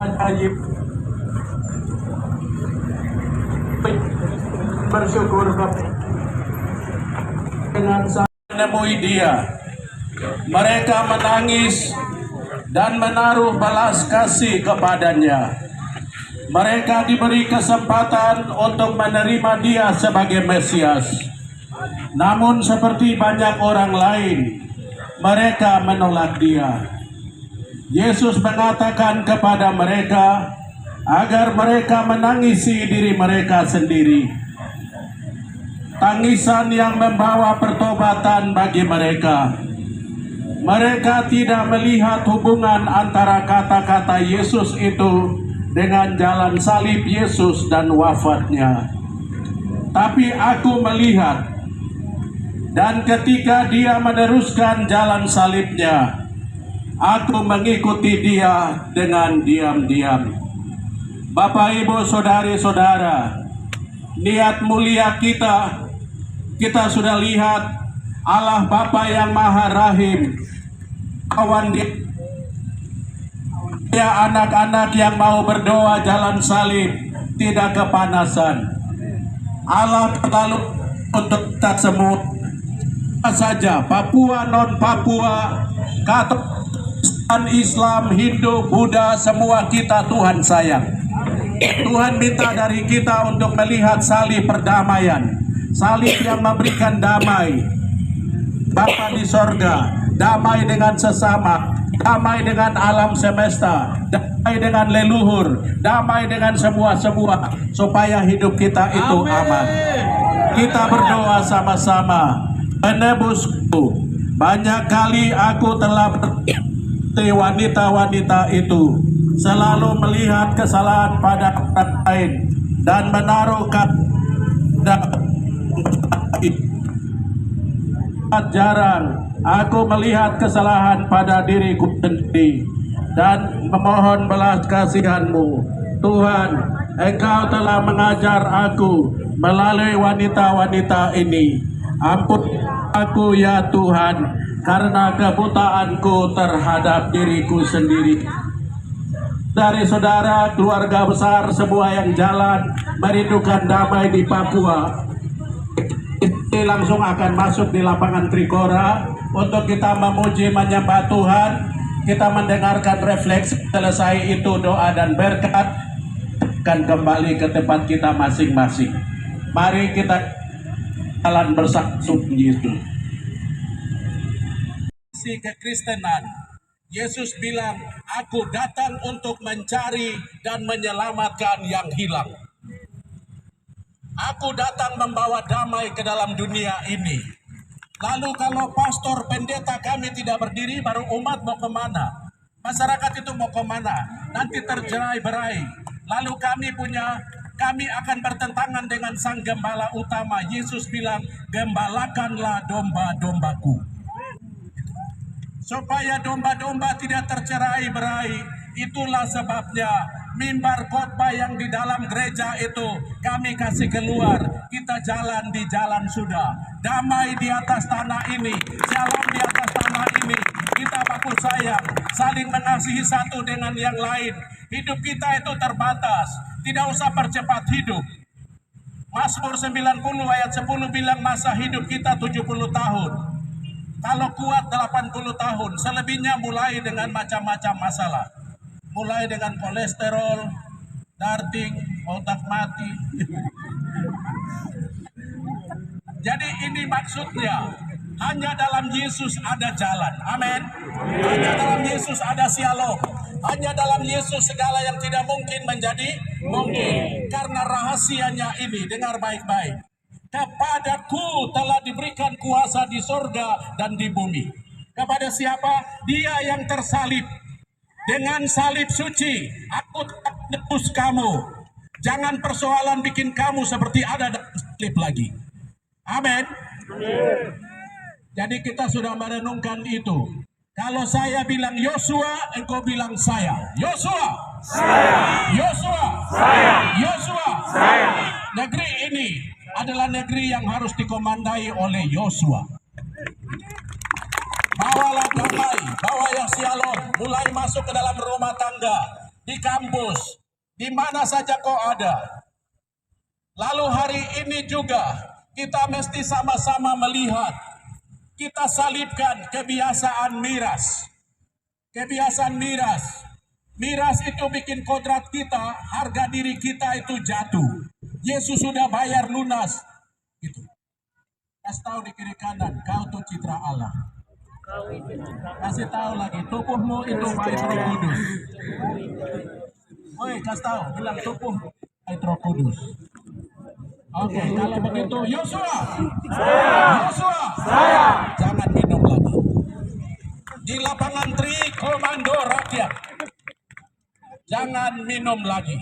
Ajaib, bersyukur dengan saya menemui dia. Mereka menangis dan menaruh balas kasih kepadanya. Mereka diberi kesempatan untuk menerima dia sebagai Mesias. Namun seperti banyak orang lain, mereka menolak dia. Yesus mengatakan kepada mereka agar mereka menangisi diri mereka sendiri. Tangisan yang membawa pertobatan bagi mereka. Mereka tidak melihat hubungan antara kata-kata Yesus itu dengan jalan salib Yesus dan wafatnya. Tapi aku melihat, dan ketika dia meneruskan jalan salibnya, aku mengikuti dia dengan diam-diam. Bapak, Ibu, Saudari-saudara, niat mulia kita sudah lihat Allah Bapa yang Maha Rahim, kawan dia anak-anak yang mau berdoa jalan salib tidak kepanasan. Allah terlalu untuk kita semua saja, Papua, non-Papua, Katolik, Islam, Hindu, Buddha, semua kita Tuhan sayang. Tuhan minta dari kita untuk melihat salib perdamaian, salib yang memberikan damai. Bapa di sorga, damai dengan sesama, damai dengan alam semesta, damai dengan leluhur, damai dengan semua supaya hidup kita itu aman. Kita berdoa sama-sama. Menebusku, banyak kali aku telah wanita-wanita itu selalu melihat kesalahan pada orang lain dan menaruh jarang aku melihat kesalahan pada diriku sendiri dan memohon belas kasihan-Mu. Tuhan, Engkau telah mengajar aku melalui wanita-wanita ini. Ampun aku ya Tuhan, karena kebutaanku terhadap diriku sendiri. Dari saudara, keluarga besar semua yang jalan merindukan damai di Papua, ini langsung akan masuk di lapangan Trikora untuk kita memuji menyembah Tuhan. Kita mendengarkan refleksi, selesai itu doa dan berkat, akan kembali ke tempat kita masing-masing. Mari kita jalan bersama Yesus. Si kekristenan, Yesus bilang, aku datang untuk mencari dan menyelamatkan yang hilang. Aku datang membawa damai ke dalam dunia ini. Lalu kalau pastor pendeta kami tidak berdiri, baru umat mau kemana? Masyarakat itu mau kemana? Nanti tercerai-berai. Lalu kami akan bertentangan dengan sang gembala utama. Yesus bilang, gembalakanlah domba-dombaku. Supaya domba-domba tidak tercerai-berai. Itulah sebabnya mimbar khotbah yang di dalam gereja itu kami kasih keluar. Kita jalan di jalan sudah. Damai di atas tanah ini, jalan di atas tanah ini. Kita baku sayang, saling mengasihi satu dengan yang lain. Hidup kita itu terbatas, tidak usah percepat hidup. Mazmur 90 ayat 10 bilang masa hidup kita 70 tahun. Kalau kuat 80 tahun, selebihnya mulai dengan macam-macam masalah. Mulai dengan kolesterol, darting, otak mati. Jadi ini maksudnya, hanya dalam Yesus ada jalan. Amin. Hanya dalam Yesus ada shalom. Hanya dalam Yesus segala yang tidak mungkin menjadi mungkin. Karena rahasianya ini, dengar baik-baik. Kepadaku telah diberikan kuasa di sorga dan di bumi. Kepada siapa? Dia yang tersalib. Dengan salib suci, aku tak menebus kamu. Jangan persoalan bikin kamu seperti ada salib lagi. Amin. Jadi kita sudah merenungkan itu. Kalau saya bilang Yosua, engkau bilang saya. Yosua, saya. Yosua, saya. Yosua, saya. Negeri ini adalah negeri yang harus dikomandai oleh Yosua. Bawalah damai, bawa yang shalom, mulai masuk ke dalam rumah tangga. di kampus, di mana saja kau ada. Lalu hari ini juga kita mesti sama-sama melihat, kita salibkan kebiasaan miras. Kebiasaan miras. Miras itu bikin kodrat kita, harga diri kita itu jatuh. Yesus sudah bayar lunas. Itu. Kasih tahu di kiri kanan, kau tuh citra Allah. Kasih tahu lagi, tubuhmu itu bait Roh Kudus. Woi, kasih tahu, bilang tubuh bait Roh Kudus. Oke, kalau begitu, Yosua, Yosua, jangan minum lagi. Di lapangan Tri Komando Rakyat, jangan minum lagi.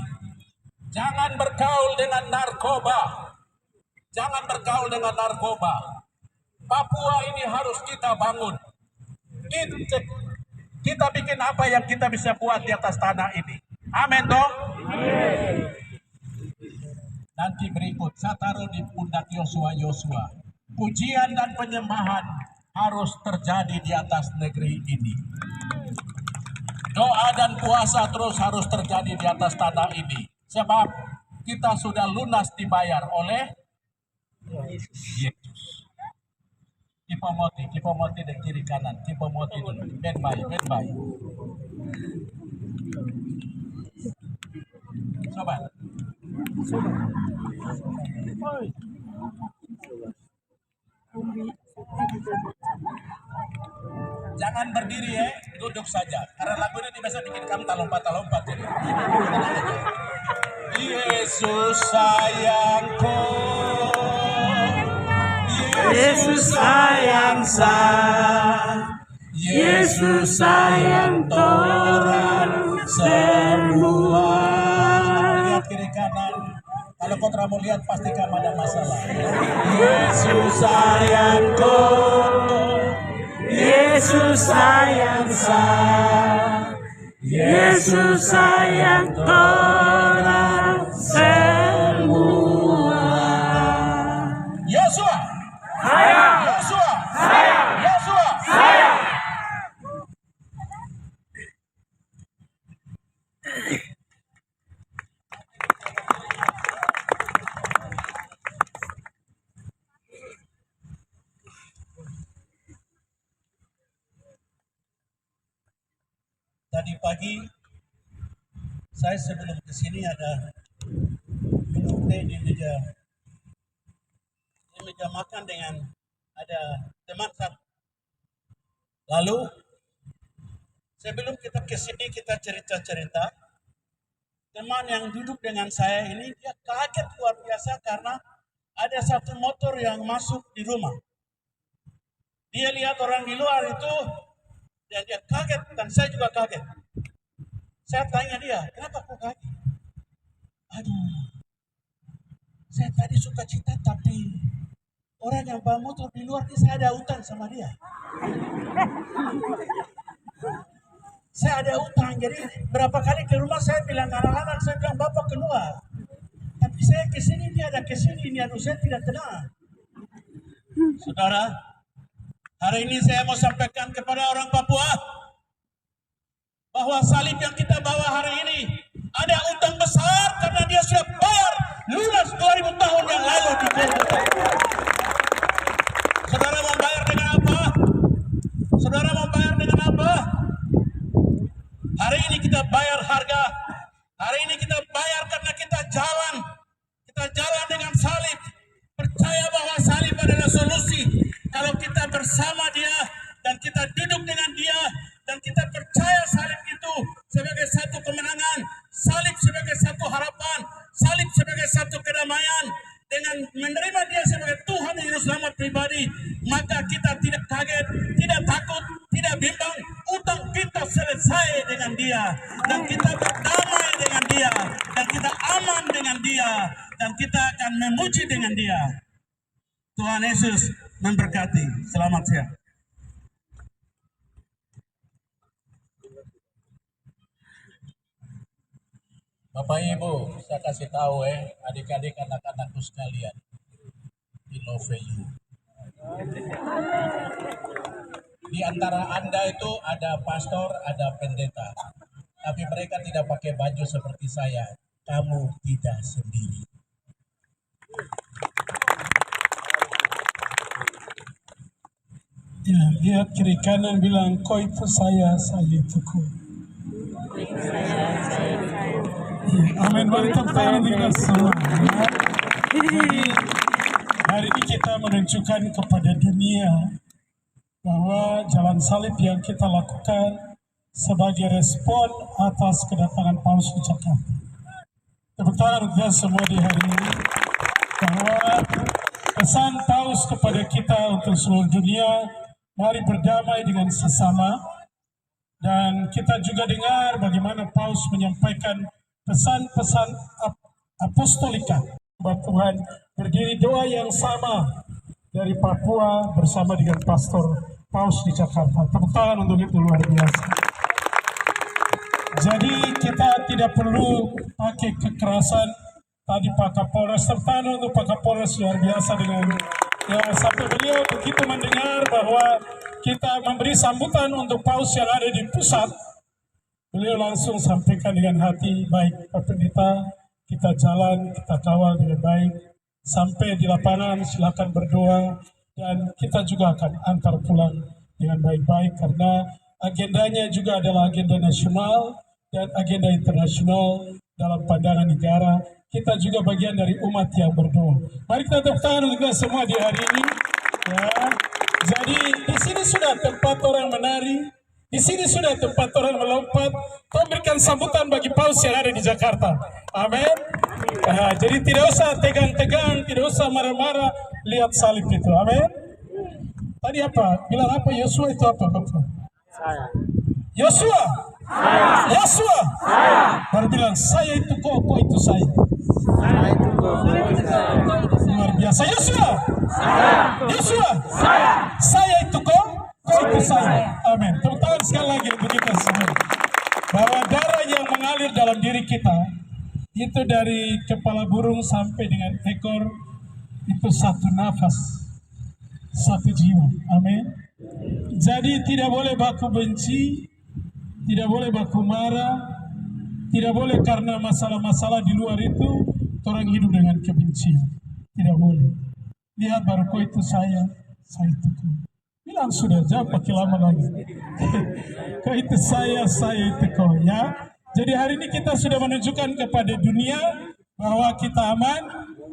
Jangan bergaul dengan narkoba. Jangan bergaul dengan narkoba. Papua ini harus kita bangun. Kita bikin apa yang kita bisa buat di atas tanah ini. Amin toh? Nanti berikut saya taruh di pundak Yosua. Pujian dan penyembahan harus terjadi di atas negeri ini. Doa dan puasa terus harus terjadi di atas tanah ini. Sebab kita sudah lunas dibayar oleh Yesus. Kipomoti di kiri kanan. Kipomoti dulu. Ben baik. Sobat. Jangan berdiri ya, duduk saja. Karena lagu ini bisa bikin kamu lompat-lompat. Yesus sayangku, Yesus sayang saya, Yesus sayang orang semua. Lihat kiri kanan. Kalau kau mau lihat pasti kamu ada masalah. Yesus sayangku, Yesus sayang saya, Yesus sayang orang semua. Yosua, saya. Yosua, saya. Yosua, saya. Tadi pagi saya sebelum ke sini ada minum teh di meja makan dengan ada teman saya. Lalu sebelum kita ke sini kita cerita-cerita, teman yang duduk dengan saya ini dia kaget luar biasa karena ada satu motor yang masuk di rumah. Dia lihat orang di luar itu dan dia kaget dan saya juga kaget. Saya tanya dia, kenapa kok kaget? Aduh, saya tadi suka cita tapi orang yang bawa motor di luar ini saya ada utang sama dia. Saya ada utang, jadi berapa kali ke rumah saya bilang anak-anak, saya bilang bapak keluar. Tapi saya kesini, dia ada kesini, ini aduh saya tidak tenang. Saudara, hari ini saya mau sampaikan kepada orang Papua bahwa salib yang kita bawa hari ini ada utang besar karena dia sudah bayar lunas 2000 tahun yang lalu di Golgota. Saudara mau bayar dengan apa? Saudara mau bayar dengan apa? Hari ini kita bayar harga. Hari ini kita bayar karena kita jalan dengan salib. Percaya bahwa salib adalah solusi. Kalau kita bersama dia dan kita duduk dengan dia dan kita percaya salib itu sebagai satu kemenangan, salib sebagai satu harapan, salib sebagai satu kedamaian, dengan menerima dia sebagai Tuhan dan Juru Selamat pribadi, maka kita tidak kaget, tidak takut, tidak bimbang. Utang kita selesai dengan dia dan kita berdamai dengan dia dan kita aman dengan dia dan kita akan memuji dengan dia. Tuhan Yesus memberkati. Selamat siang. Bapak Ibu, saya kasih tahu adik-adik anak-anakku sekalian, I love you. Di antara Anda itu ada pastor, ada pendeta. tapi mereka tidak pakai baju seperti saya. Kamu tidak sendiri. Ya, lihat kiri kanan bilang, kau itu saya itu kau. Ya, amin. Mari tepuk tangan kita semua. Ya. Jadi, hari ini kita menunjukkan kepada dunia bahwa jalan salib yang kita lakukan sebagai respon atas kedatangan Paus di Jakarta. Tepuk tangan kita semua di hari ini bahwa pesan Paus kepada kita untuk seluruh dunia, mari berdamai dengan sesama. Dan kita juga dengar bagaimana Paus menyampaikan pesan-pesan apostolika bahwa Tuhan berdiri doa yang sama dari Papua bersama dengan Pastor Paus di Jakarta. Tepuk tangan untuk itu, luar biasa. Jadi kita tidak perlu pakai kekerasan. Tadi Pak Kapolres, tepuk tangan untuk Pak Kapolres, luar biasa dengan ya, sampai beliau begitu mendengar bahwa kita memberi sambutan untuk Paus yang ada di pusat, beliau langsung sampaikan dengan hati, baik Pak Pendeta, kita jalan, kita kawal dengan baik, sampai di lapangan silakan berdoa, dan kita juga akan antar pulang dengan baik-baik, karena agendanya juga adalah agenda nasional dan agenda internasional dalam pandangan negara. Kita juga bagian dari umat yang berdoa. Mari kita tepuk tangan untuk kita semua di hari ini. Ya. Jadi di sini sudah tempat orang menari, di sini sudah tempat orang melompat. Kau berikan sambutan bagi Paus yang ada di Jakarta. Amin. Nah, jadi tidak usah tegang-tegang, tidak usah marah-marah. Lihat salib itu. Amin. Tadi apa? Bilang apa? Yosua itu apa, Bapak? Saya. Yosua. Yosua. Baru bilang saya itu kau, kau itu saya. Saya itu kau, luar biasa. Yosua. Yosua. Saya itu kau, kau itu saya. Amin. Tepuk tangan sekali lagi untuk kita semua. Bahwa darah yang mengalir dalam diri kita itu dari kepala burung sampai dengan ekor itu satu nafas, satu jiwa. Amin. Jadi tidak boleh baku benci, tidak boleh baku marah, tidak boleh karena masalah-masalah di luar itu orang hidup dengan kebencian. Tidak boleh. Lihat baru kau itu saya itu kau. Bilang sudah, jawab pakai lama lagi. Kau itu saya itu kau. Ya. Jadi hari ini kita sudah menunjukkan kepada dunia bahwa kita aman.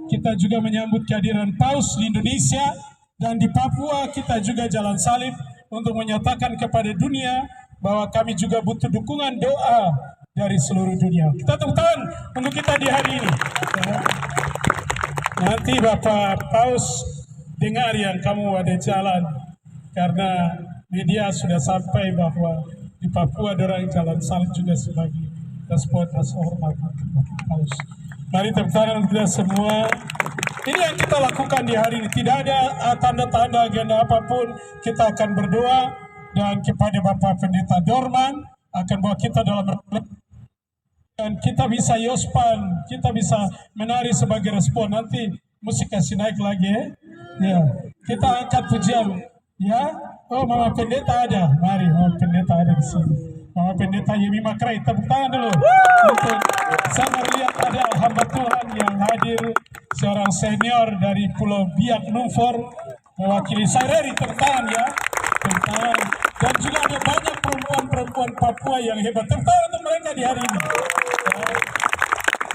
Kita juga menyambut kehadiran Paus di Indonesia. Dan di Papua kita juga jalan salib untuk menyatakan kepada dunia bahwa kami juga butuh dukungan doa dari seluruh dunia. Kita tepuk tangan untuk kita di hari ini. Ya. Nanti Bapak Paus dengar yang kamu ada jalan, karena media sudah sampai bahwa di Papua ada orang jalan salib juga sebagai respon rasa hormat bagi Paus. Mari tepuk tangan untuk kita semua. Ini yang kita lakukan di hari ini. Tidak ada tanda-tanda agenda apapun. Kita akan berdoa dan kepada Bapak Pendeta Dorman akan bawa kita dalam dan kita bisa yospan, kita bisa menari sebagai respon. Nanti musik kasih naik lagi ya. Ya. Kita angkat pujian ya. Oh, Mama Pendeta ada. Mari, Mama Pendeta ada di sini. Mama Pendeta Yemi Makrai, tepuk tangan dulu. Untuk saya melihat ada hamba Tuhan yang hadir, seorang senior dari Pulau Biak Numfor, mewakili saya. Tepuk tangan ya. Tepuk tangan. Dan juga ada banyak perempuan-perempuan Papua yang hebat. Tepuk tangan untuk mereka di hari ini.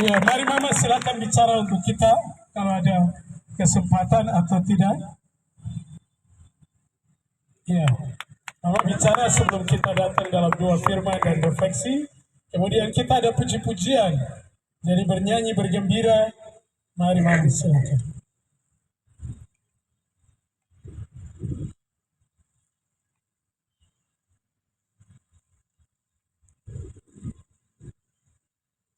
Ya, mari Mama silakan bicara untuk kita kalau ada kesempatan atau tidak. Ya, Mama bicara sebelum kita datang dalam doa firman dan refleksi. Kemudian kita ada puji-pujian. Jadi bernyanyi, bergembira. Mari Mama silakan.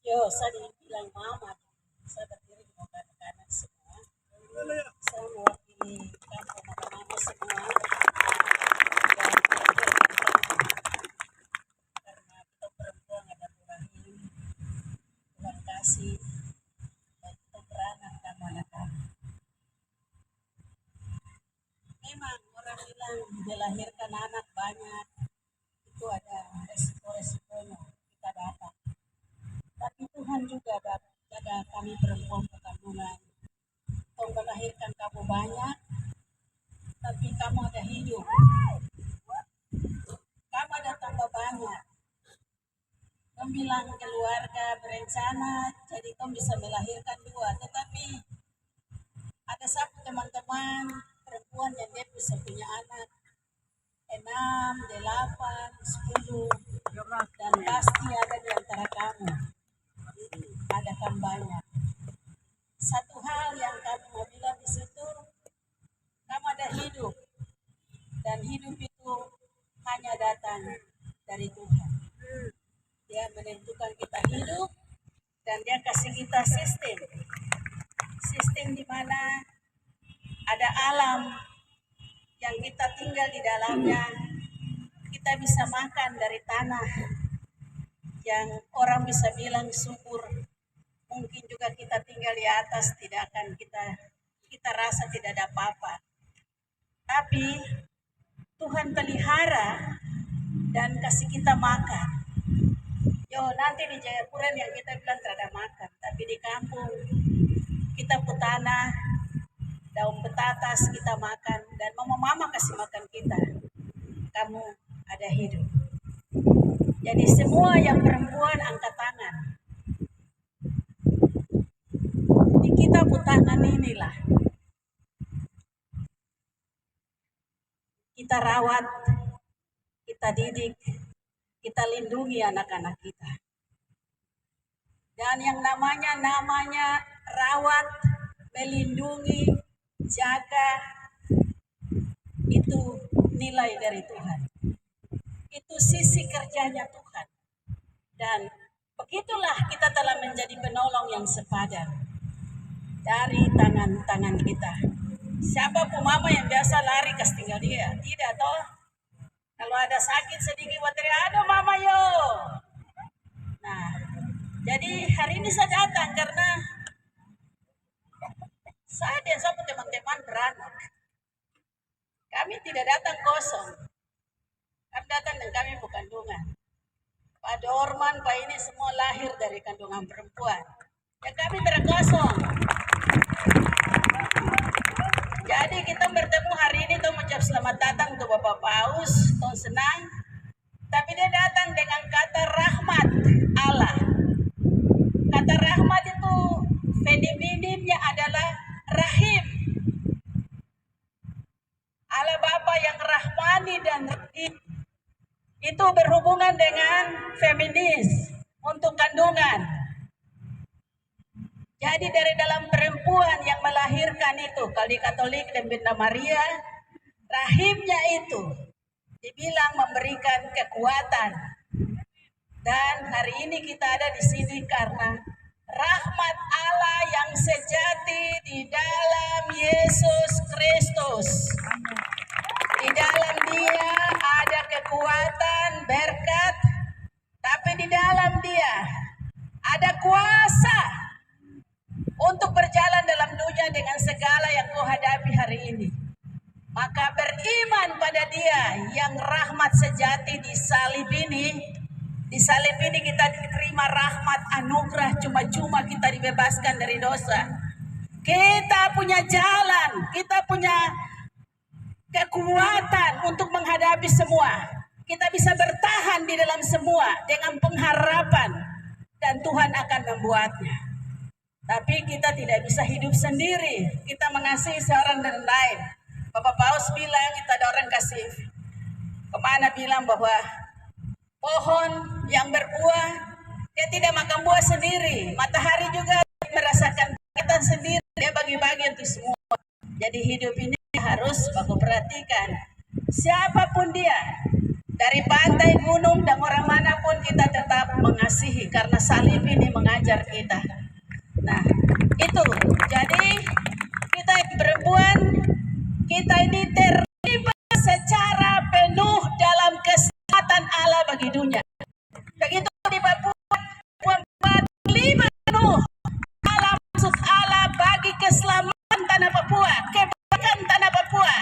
Yo, saya bilang Mama, saya berdiri di muka anak-anak semua. Saya mewakili kampung mama-mama semua. Dan karena kita perempuan ada rahim, Tuhan kasih, dan kita beranak sama anak-anak. Memang orang bilang dilahirkan anak banyak, itu ada resiko-resikonya. Kita dapat Tuhan juga jaga kami perempuan kandungan. Kau melahirkan kamu banyak, tapi kamu ada hidup. Kamu ada tambah banyak. Kau bilang keluarga berencana, jadi kau bisa melahirkan 2. Tetapi ada satu teman-teman perempuan yang dia bisa punya anak 6, 8, 10, dan pasti ada di antara kamu. Ada kan banyak. Satu hal yang kami mau bilang di situ, kamu ada hidup, dan hidup itu hanya datang dari Tuhan. Dia menentukan kita hidup, dan dia kasih kita sistem di mana ada alam yang kita tinggal di dalamnya. Kita bisa makan dari tanah yang orang bisa bilang subur. Mungkin juga kita tinggal di atas, tidak akan kita rasa tidak ada apa-apa. Tapi Tuhan pelihara dan kasih kita makan. Nanti di Jayapura yang kita bilang tidak ada makan, tapi di kampung kita tanah, daun petatas kita makan, dan mama kasih makan kita. Kamu ada hidup. Jadi semua yang perempuan angkat tangan. Di kita tangan inilah kita rawat, kita didik, kita lindungi anak-anak kita. Dan yang namanya rawat, melindungi, jaga, itu nilai dari Tuhan. Itu sisi kerjanya Tuhan. Dan begitulah kita telah menjadi penolong yang sepadan dari tangan-tangan kita. Siapa pun mama yang biasa lari kas tinggal dia? Tidak toh. Kalau ada sakit sedikit wateri, aduh mama yo. Nah, jadi hari ini saya datang karena saya dan sama teman-teman beranak. Kami tidak datang kosong. Kami datang dan kami bukan kandungan. Pak Dorman, Pak ini semua lahir dari kandungan perempuan. Ya kami tidak kosong. Jadi kita bertemu hari ini untuk mengucap selamat datang untuk Bapak Paus, Tuhan senang. Tapi dia datang dengan kata rahmat Allah. Kata rahmat itu femininnya adalah rahim. Allah Bapa yang rahmani dan rahim. Itu berhubungan dengan feminis untuk kandungan. Jadi dari dalam perempuan yang melahirkan itu, kalau di Katolik dan Bunda Maria, rahimnya itu dibilang memberikan kekuatan. Dan hari ini kita ada di sini karena rahmat Allah yang sejati di dalam Yesus Kristus. Di dalam Dia ada kekuatan, berkat, tapi di dalam Dia ada kuasa untuk berjalan dalam dunia dengan segala yang kau hadapi hari ini. Maka beriman pada Dia yang rahmat sejati di salib ini. Di salib ini kita diterima rahmat anugerah, cuma-cuma kita dibebaskan dari dosa. Kita punya jalan, kita punya kekuatan untuk menghadapi semua. Kita bisa bertahan di dalam semua dengan pengharapan, dan Tuhan akan membuatnya. Tapi kita tidak bisa hidup sendiri. Kita mengasihi seorang dan lain. Bapak Paus bilang kita ada orang kasih kemana bilang bahwa pohon yang berbuah dia tidak makan buah sendiri. Matahari juga merasakan kita sendiri. Dia bagi-bagi untuk semua. Jadi hidup ini harus baku perhatikan. Siapapun dia, dari pantai, gunung, dan orang manapun kita tetap mengasihi karena salib ini mengajar kita. Nah, itu. Jadi kita yang perempuan, kita ini terlibat secara penuh dalam kesempatan Allah bagi dunia. Begitu di Papua, terlibat penuh dalam maksud Allah bagi keselamatan tanah Papua, kebaikan tanah Papua.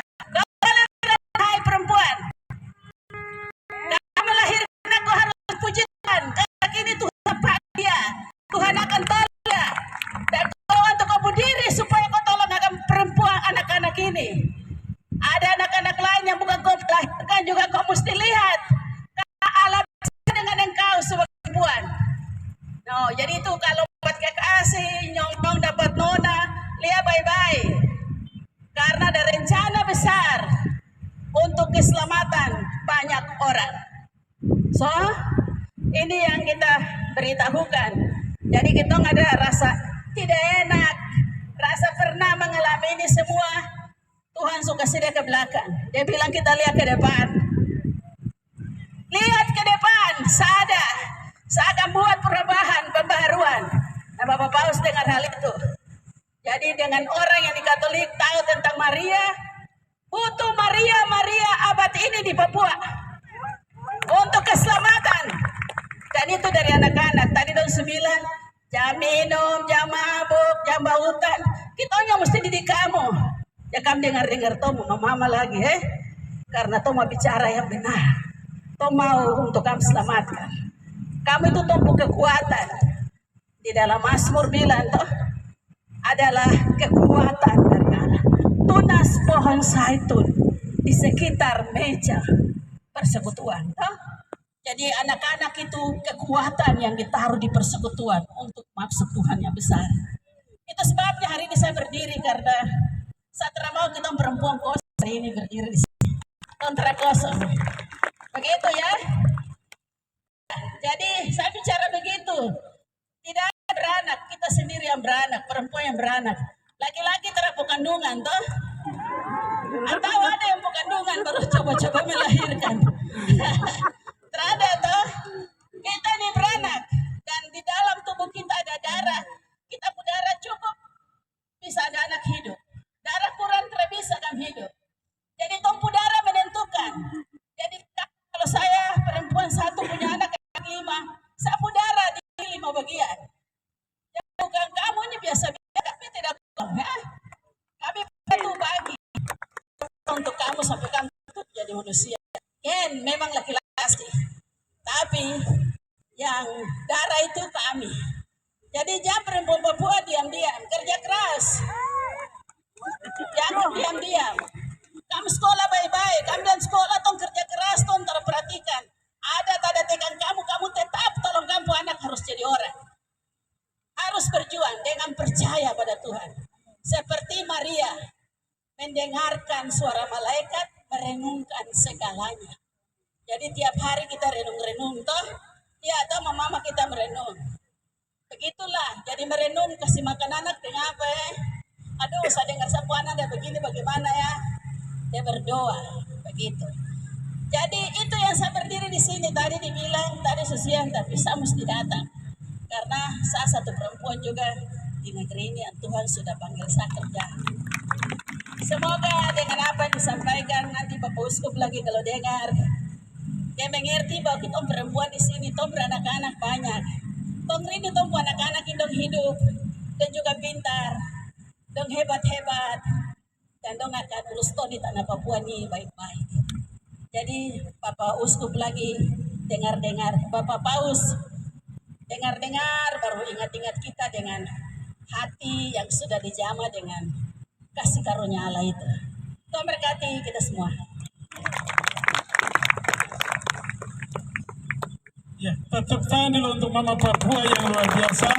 Hai perempuan, kamu melahirkan, aku harus puji Tuhan. Karena ini Tuhan bahagia, Tuhan akan tolong. Dan kau untuk kau berdiri supaya kau tolong akan perempuan anak-anak ini. Ada anak-anak lain yang bukan kau melahirkan juga kau mesti lihat. Allah dengan engkau sebagai perempuan. No, jadi itu kalau buat kekasih, nyong dapat nona, lihat baik-baik. Karena ada rencana besar untuk keselamatan banyak orang. So, ini yang kita beritahukan. Jadi kita nggak ada rasa tidak enak, rasa pernah mengalami ini semua. Tuhan suka dia ke belakang. Dia bilang kita lihat ke depan. Lihat ke depan, saya akan buat perubahan, pembaharuan. Nah, Bapak Paus dengar hal itu. Jadi dengan orang yang di Katolik tahu tentang Maria, butuh Maria abad ini di Papua untuk keselamatan. Dan itu dari anak-anak. Tadi tahun 9, jam minum, jam mabuk, jam bautan. Kita hanya mesti didik kamu. Ya kamu dengar Tom mama lagi karena Tom mau bicara yang benar. Tom mau untuk kamu selamatkan. Kamu itu tumbuh kekuatan. Di dalam Mazmur bilang toh adalah kekuatan dari Allah. Tunas pohon zaitun di sekitar meja persekutuan. Toh? Jadi anak-anak itu kekuatan yang ditaruh di persekutuan untuk maksud Tuhan yang besar. Itu sebabnya hari ini saya berdiri karena saat mau kita perempuan kosong hari ini berdiri di sini. Kontra kosong. Begitu ya. Jadi saya bicara begitu. Tidak ada beranak, kita sendiri yang beranak, perempuan yang beranak. Laki-laki terapuk kandungan toh. Atau ada yang bukan kandungan baru coba-coba melahirkan. Terada toh. Kita ini beranak dan di dalam tubuh kita ada darah. Kita punya darah cukup bisa ada anak hidup. Darah kurang tidak bisa kan hidup. Jadi tumpu darah menentukan. Jadi kalau saya perempuan satu punya anak 5, saya punya darah di 5 bagian. Yang bukan kamu ini biasa-biasa tapi tidak ya. Kami itu bagi untuk kamu sampai kamu jadi manusia. Ken memang laki-laki, tapi yang darah itu kami. Jadi jangan perempuan Papua diam-diam kerja keras. Jangan diam-diam. Kamu sekolah baik-baik. Kamu dan sekolah tong kerja keras tong terperhatikan. Ada tanda tekan kamu tetap tolong kamu anak harus jadi orang. Harus berjuang dengan percaya pada Tuhan. Seperti Maria mendengarkan suara malaikat, merenungkan segalanya. Jadi tiap hari kita renung-renung toh. Ya toh mama kita merenung. Begitulah. Jadi merenung kasih makan anak dengan apa ya? Aduh, saya dengar sapu anak ada begini bagaimana ya? Dia berdoa, begitu. Jadi itu yang saya berdiri di sini. Tadi dibilang tadi sesiang, tapi saya mesti datang karena saya satu perempuan juga di negeri ini yang Tuhan sudah panggil saya kerja. Semoga dengan apa yang disampaikan nanti Bapak Uskup lagi kalau dengar, dia mengerti bahwa kita perempuan di sini, tom beranak-anak banyak. Tom ini tom anak-anak yang hidup dan juga pintar. Dong hebat-hebat dan dong akan lulus di tanah Papua ini baik-baik. Jadi Bapak Uskup lagi dengar-dengar, Bapak Paus dengar-dengar baru ingat-ingat kita dengan hati yang sudah dijamah dengan kasih karunia Allah itu. Tuhan berkati kita semua. Ya, tepuk tangan dulu untuk Mama Papua yang luar biasa.